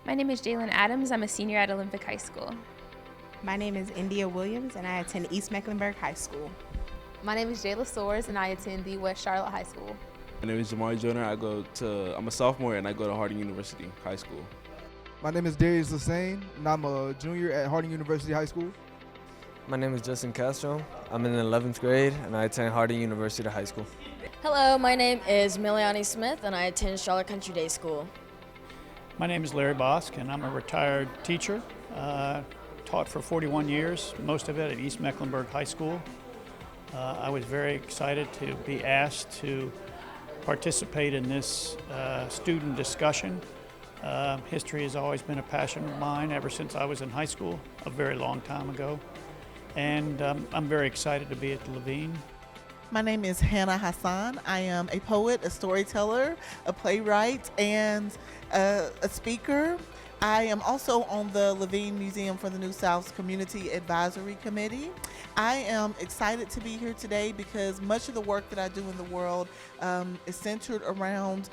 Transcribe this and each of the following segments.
My name is Jalen Adams. I'm a senior at Olympic High School. My name is India Williams, and I attend East Mecklenburg High School. My name is Jayla Soares, and I attend the West Charlotte High School. My name is Jamari Joyner. I'm a sophomore, and I go to Harding University High School. My name is Darius Lassane, and I'm a junior at Harding University High School. My name is Justin Castro. I'm in the 11th grade, and I attend Harding University High School. Hello, my name is Miliani Smith, and I attend Charlotte Country Day School. My name is Larry Bosc, and I'm a retired teacher. Taught for 41 years, most of it at East Mecklenburg High School. I was very excited to be asked to participate in this student discussion. History has always been a passion of mine ever since I was in high school, a very long time ago. And I'm very excited to be at Levine. My name is Hannah Hassan. I am a poet, a storyteller, a playwright, and a speaker. I am also on the Levine Museum for the New South's Community Advisory Committee. I am excited to be here today because much of the work that I do in the world is centered around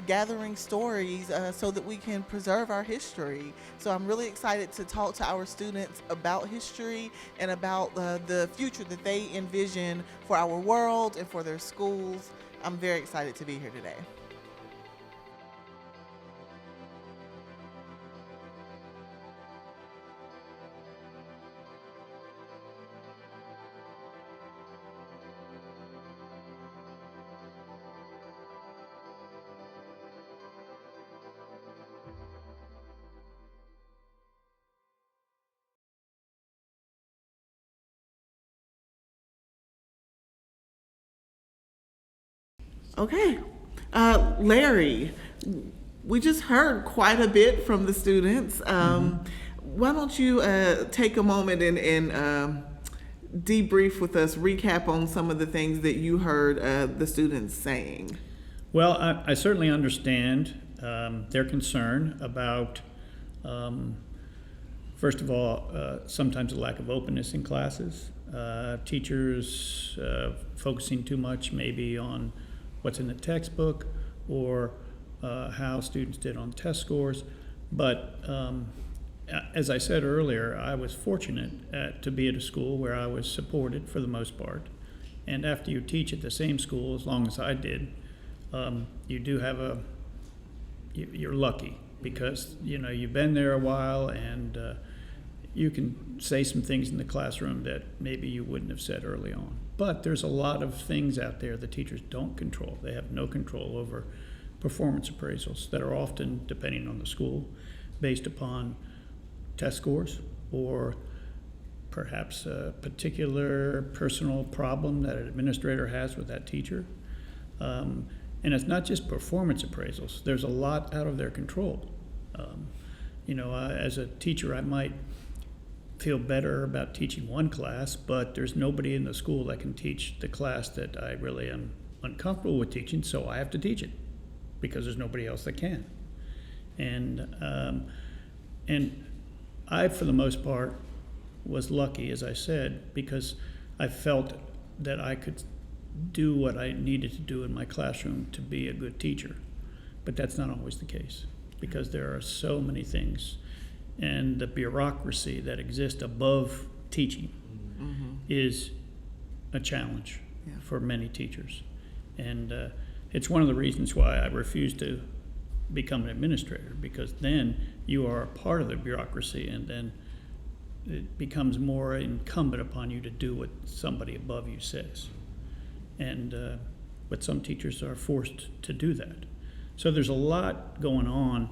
gathering stories so that we can preserve our history. So I'm really excited to talk to our students about history and about the future that they envision for our world and for their schools. I'm very excited to be here today. Okay, Larry, we just heard quite a bit from the students. Why don't you take a moment and debrief with us, recap on some of the things that you heard the students saying? Well, I certainly understand their concern about, first of all, sometimes a lack of openness in classes, teachers focusing too much maybe on what's in the textbook or how students did on test scores. But as I said earlier, I was fortunate to be at a school where I was supported for the most part. And after you teach at the same school as long as I did, you do have you're lucky because you've been there a while and you can say some things in the classroom that maybe you wouldn't have said early on. But there's a lot of things out there the teachers don't control. They have no control over performance appraisals that are often, depending on the school, based upon test scores or perhaps a particular personal problem that an administrator has with that teacher. And it's not just performance appraisals. There's a lot out of their control. As a teacher, I might feel better about teaching one class, but there's nobody in the school that can teach the class that I really am uncomfortable with teaching, so I have to teach it because there's nobody else that can. And I, for the most part, was lucky, as I said, because I felt that I could do what I needed to do in my classroom to be a good teacher. But that's not always the case because there are so many things. And the bureaucracy that exists above teaching is a challenge for many teachers. And it's one of the reasons why I refuse to become an administrator, because then you are a part of the bureaucracy and then it becomes more incumbent upon you to do what somebody above you says. But some teachers are forced to do that. So there's a lot going on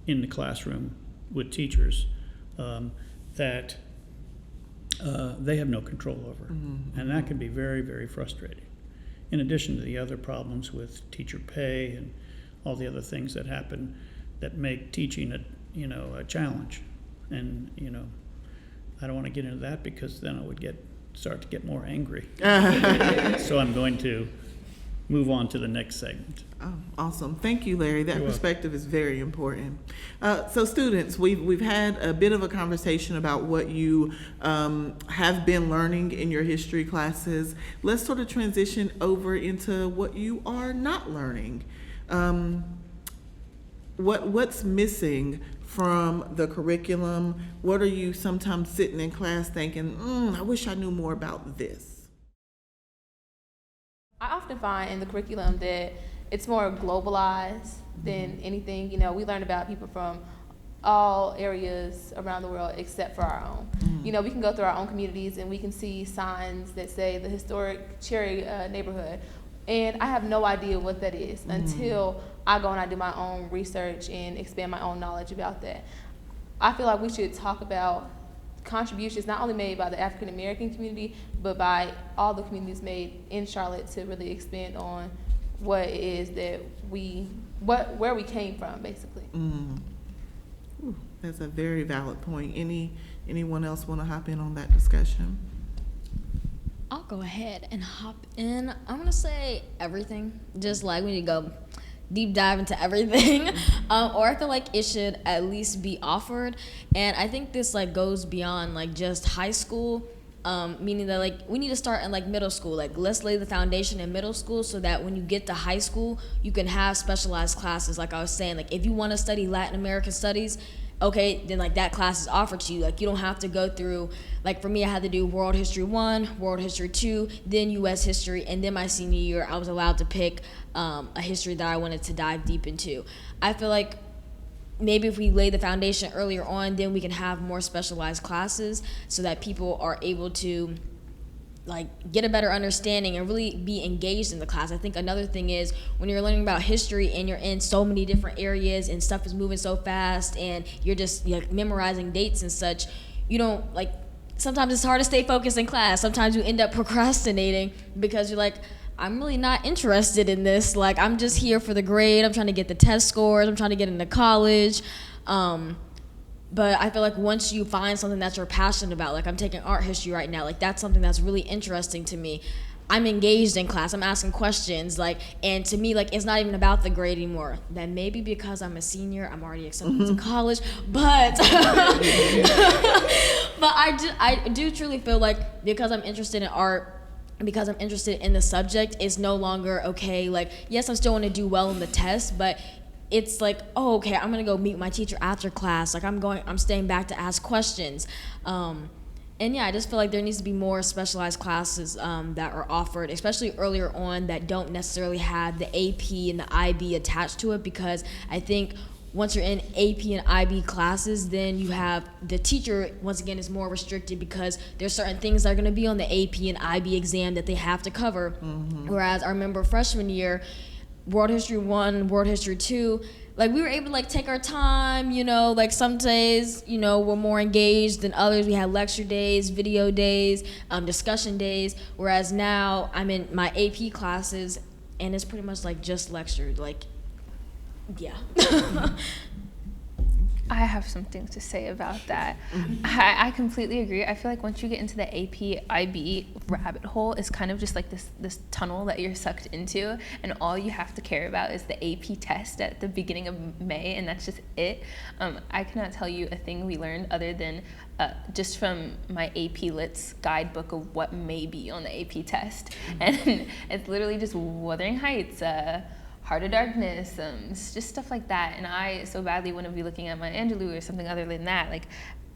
in the classroom with teachers that they have no control over. And that can be very, very frustrating. In addition to the other problems with teacher pay and all the other things that happen that make teaching a challenge. And I don't want to get into that because then I would start to get more angry. So I'm going to move on to the next segment. Oh, awesome. Thank you, Larry. That perspective is very important. So students, we've had a bit of a conversation about what you have been learning in your history classes. Let's sort of transition over into what you are not learning. What's missing from the curriculum? What are you sometimes sitting in class thinking, I wish I knew more about this? I often find in the curriculum that it's more globalized than anything. You know, we learn about people from all areas around the world except for our own. You know, we can go through our own communities and we can see signs that say the historic Cherry neighborhood, and I have no idea what that is until I go and I do my own research and expand my own knowledge about that. I feel like we should talk about contributions not only made by the African American community, but by all the communities made in Charlotte to really expand on what it is that where we came from, basically. Ooh, that's a very valid point. Anyone else want to hop in on that discussion? I'll go ahead and hop in. I'm gonna say everything. Just like we need to go deep dive into everything, or I feel like it should at least be offered. And I think this like goes beyond like just high school, meaning that like we need to start in like middle school. Like let's lay the foundation in middle school so that when you get to high school, you can have specialized classes. Like I was saying, like if you want to study Latin American studies, okay, then like that class is offered to you. Like you don't have to go through, like for me, I had to do World History 1, World History 2, then U.S. History, and then my senior year, I was allowed to pick a history that I wanted to dive deep into. I feel like maybe if we lay the foundation earlier on, then we can have more specialized classes so that people are able to like get a better understanding and really be engaged in the class. I think another thing is when you're learning about history and you're in so many different areas and stuff is moving so fast and you're just like memorizing dates and such, you don't like, sometimes it's hard to stay focused in class. Sometimes you end up procrastinating because you're like, I'm really not interested in this. Like I'm just here for the grade. I'm trying to get the test scores. I'm trying to get into college. But I feel like once you find something that you're passionate about, like I'm taking art history right now, like that's something that's really interesting to me. I'm engaged in class, I'm asking questions, like, and to me, like, it's not even about the grade anymore. That maybe because I'm a senior, I'm already accepted to college, but, but I do truly feel like because I'm interested in art, because I'm interested in the subject, it's no longer, okay, like, yes, I still want to do well in the test, but it's like, oh, okay, I'm gonna go meet my teacher after class. Like I'm staying back to ask questions. And yeah, I just feel like there needs to be more specialized classes that are offered, especially earlier on, that don't necessarily have the AP and the IB attached to it, because I think once you're in AP and IB classes, then you have the teacher, once again, is more restricted because there's certain things that are gonna be on the AP and IB exam that they have to cover. Whereas I remember freshman year, World History 1, World History 2, like we were able to like take our time, you know, like some days, you know, we're more engaged than others. We had lecture days, video days, discussion days, whereas now I'm in my AP classes and it's pretty much like just lectured, like, yeah. I have something to say about that. I completely agree. I feel like once you get into the AP IB rabbit hole, it's kind of just like this tunnel that you're sucked into, and all you have to care about is the AP test at the beginning of May, and that's just it. I cannot tell you a thing we learned other than just from my AP Lit's guidebook of what may be on the AP test, and it's literally just Wuthering Heights, Heart of Darkness, it's just stuff like that, and I so badly want to be looking at Maya Angelou or something other than that, like,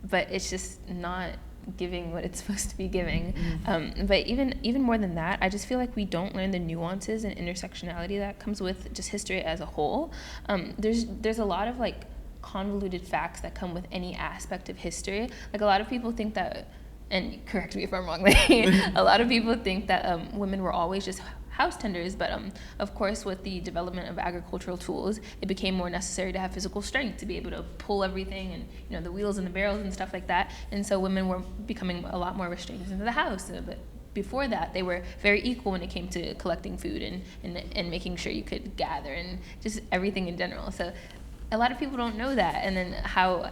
but it's just not giving what it's supposed to be giving. But even more than that, I just feel like we don't learn the nuances and intersectionality that comes with just history as a whole. There's a lot of like convoluted facts that come with any aspect of history. Like a lot of people think that, and correct me if I'm wrong, a lot of people think that women were always just house tenders, but of course with the development of agricultural tools, it became more necessary to have physical strength to be able to pull everything, and you know, the wheels and the barrels and stuff like that, and so women were becoming a lot more restrained into the house. But before that, they were very equal when it came to collecting food and making sure you could gather and just everything in general. So a lot of people don't know that, and then how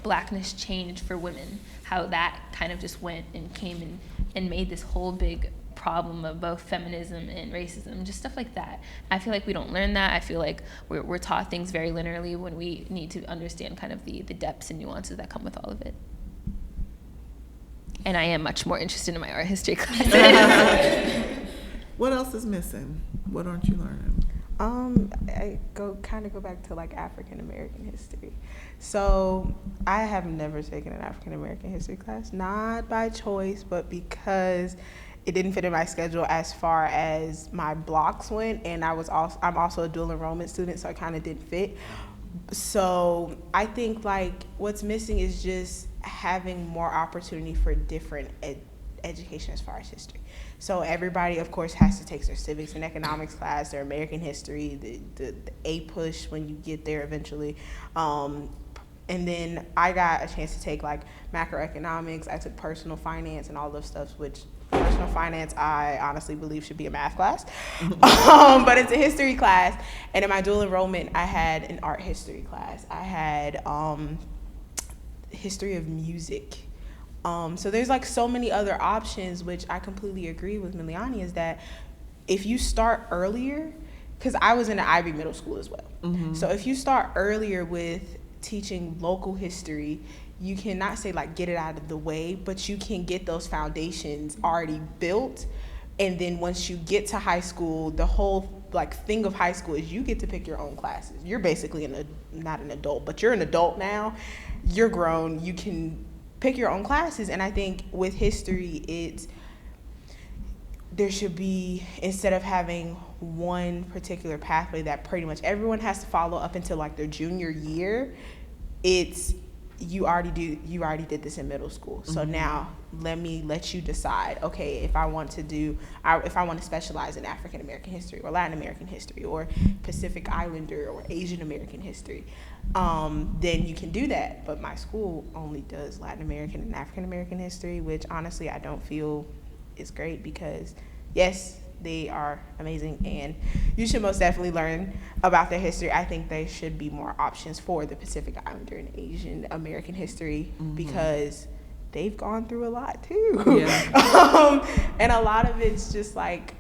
blackness changed for women, how that kind of just went and came and made this whole big problem of both feminism and racism, just stuff like that. I feel like we don't learn that. I feel like we're taught things very linearly when we need to understand kind of the depths and nuances that come with all of it. And I am much more interested in my art history classes. What else is missing? What aren't you learning? I go back to like African American history. So I have never taken an African American history class, not by choice, but because it didn't fit in my schedule as far as my blocks went, and I'm also a dual enrollment student, so it kind of didn't fit. So I think like what's missing is just having more opportunity for different education as far as history. So everybody, of course, has to take their civics and economics class, their American history, the A push when you get there eventually. And then I got a chance to take like macroeconomics. I took personal finance and all those stuff, which personal finance I honestly believe should be a math class. But it's a history class. And in my dual enrollment, I had an art history class. I had history of music. So there's like so many other options, which I completely agree with Miliani, is that if you start earlier, because I was in an Ivy middle school as well. So if you start earlier with teaching local history, you cannot say like get it out of the way, but you can get those foundations already built. And then once you get to high school, the whole like thing of high school is you get to pick your own classes. You're basically not an adult, but you're an adult now. You're grown. You can pick your own classes. And I think with history, there should be, instead of having one particular pathway that pretty much everyone has to follow up until like their junior year, it's you already did this in middle school. So now let you decide, okay, if I want to specialize in African American history or Latin American history or Pacific Islander or Asian American history, then you can do that. But my school only does Latin American and African American history, which honestly I don't feel is great, because yes, they are amazing and you should most definitely learn about their history. I think there should be more options for the Pacific Islander and Asian American history, because they've gone through a lot too. And a lot of it's just like,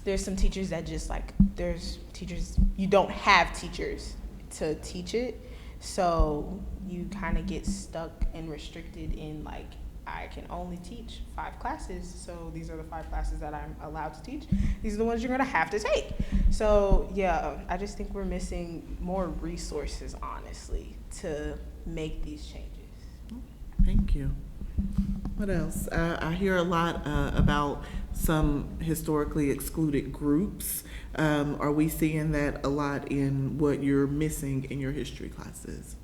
there's some teachers that just like, there's teachers, you don't have teachers to teach it. So you kind of get stuck and restricted in like, I can only teach 5 classes, so these are the 5 classes that I'm allowed to teach. These are the ones you're gonna have to take. So yeah, I just think we're missing more resources, honestly, to make these changes. Thank you. What else? I hear a lot about some historically excluded groups. Are we seeing that a lot in what you're missing in your history classes?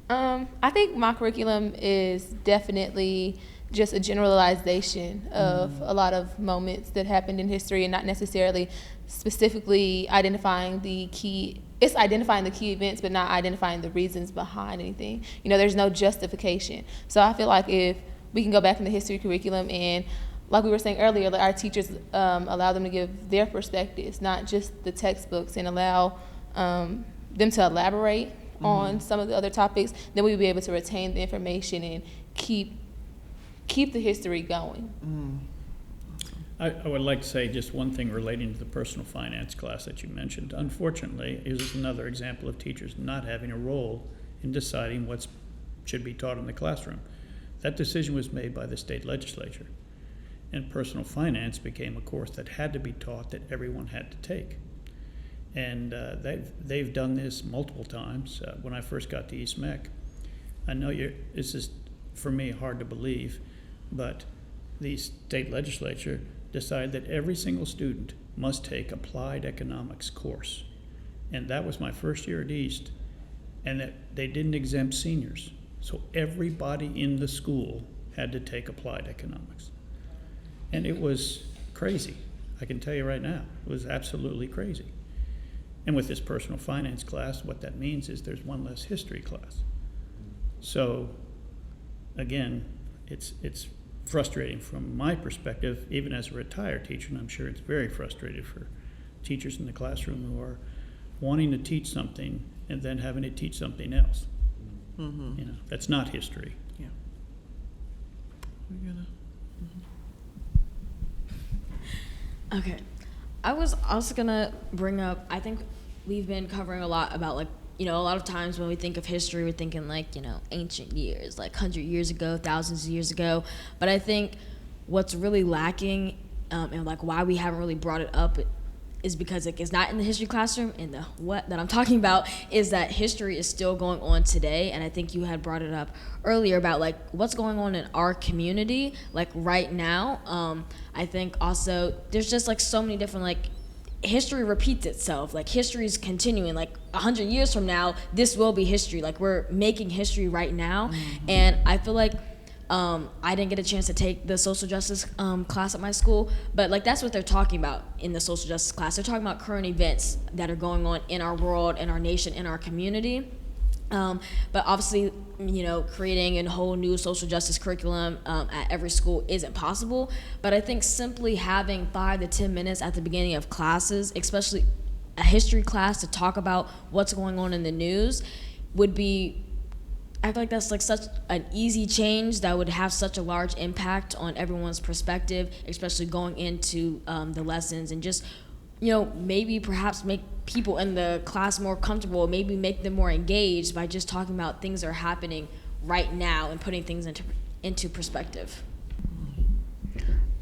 I think my curriculum is definitely just a generalization of a lot of moments that happened in history, and not necessarily specifically identifying the key. It's identifying the key events, but not identifying the reasons behind anything. You know, there's no justification. So I feel like if we can go back in the history curriculum and, like we were saying earlier, like our teachers allow them to give their perspectives, not just the textbooks, and allow them to elaborate on some of the other topics, then we'll be able to retain the information and keep the history going. I would like to say just one thing relating to the personal finance class that you mentioned. Unfortunately, is another example of teachers not having a role in deciding what should be taught in the classroom. That decision was made by the state legislature, and personal finance became a course that had to be taught, that everyone had to take. And they've done this multiple times. When I first got to East Meck, I know this is, for me, hard to believe, but the state legislature decided that every single student must take applied economics course. And that was my first year at East, and that they didn't exempt seniors. So everybody in the school had to take applied economics. And it was crazy. I can tell you right now, it was absolutely crazy. And with this personal finance class, what that means is there's one less history class. So again, it's frustrating from my perspective, even as a retired teacher, and I'm sure it's very frustrating for teachers in the classroom who are wanting to teach something and then having to teach something else. You know, that's not history. Yeah. We're gonna. Okay. I was also gonna bring up, I think we've been covering a lot about, like, you know, a lot of times when we think of history, we're thinking like, you know, ancient years, like 100 years ago, thousands of years ago. But I think what's really lacking and like why we haven't really brought it up is because like it's not in the history classroom. And the what that I'm talking about is that history is still going on today. And I think you had brought it up earlier about like what's going on in our community like right now. I think also there's just like so many different like history repeats itself. Like history is continuing. Like 100 years from now, this will be history. Like we're making history right now. And I feel like I didn't get a chance to take the social justice class at my school, but like that's what they're talking about in the social justice class. They're talking about current events that are going on in our world, in our nation, in our community. But obviously, you know, creating a whole new social justice curriculum at every school isn't possible. But I think simply having 5 to 10 minutes at the beginning of classes, especially a history class, to talk about what's going on in the news would be, I feel like that's like such an easy change that would have such a large impact on everyone's perspective, especially going into the lessons, and just, you know, maybe perhaps make people in the class more comfortable, maybe make them more engaged by just talking about things that are happening right now and putting things into perspective.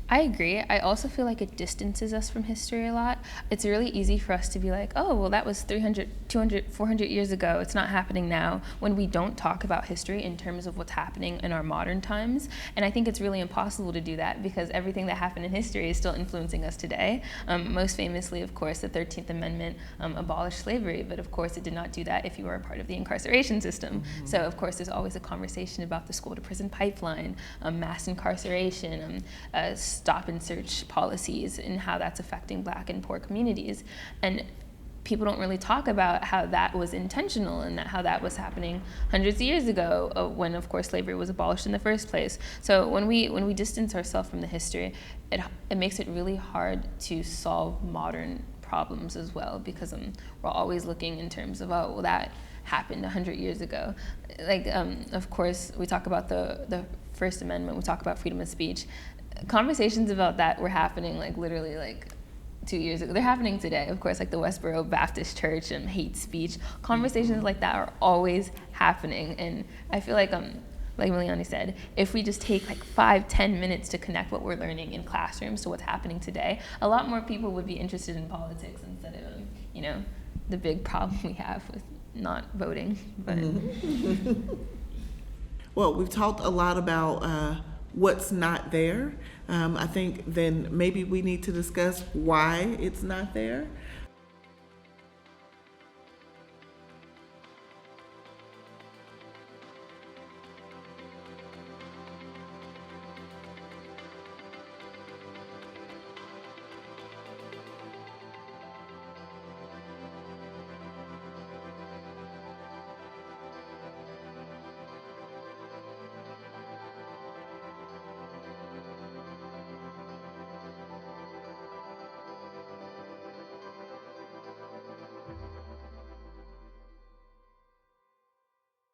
I agree. I also feel like it distances us from history a lot. It's really easy for us to be like, oh, well, that was 300, 200, 400 years ago. It's not happening now, when we don't talk about history in terms of what's happening in our modern times. And I think it's really impossible to do that because everything that happened in history is still influencing us today. Most famously, of course, the 13th Amendment abolished slavery, but of course it did not do that if you were a part of the incarceration system. So of course there's always a conversation about the school to prison pipeline, mass incarceration, stop and search policies, and how that's affecting Black and poor communities. And people don't really talk about how that was intentional and how that was happening hundreds of years ago, when of course slavery was abolished in the first place. So when we distance ourselves from the history, it makes it really hard to solve modern problems as well, because we're always looking in terms of, oh, well, that happened 100 years ago. Like, of course, we talk about the First Amendment, we talk about freedom of speech. Conversations about that were happening like literally like 2 years ago. They're happening today, of course, like the Westboro Baptist Church and hate speech. Conversations like that are always happening. And I feel like Miliani said, if we just take like 5-10 minutes to connect what we're learning in classrooms to what's happening today, a lot more people would be interested in politics instead of, you know, the big problem we have with not voting. But Well, we've talked a lot about what's not there. I think then maybe we need to discuss why it's not there.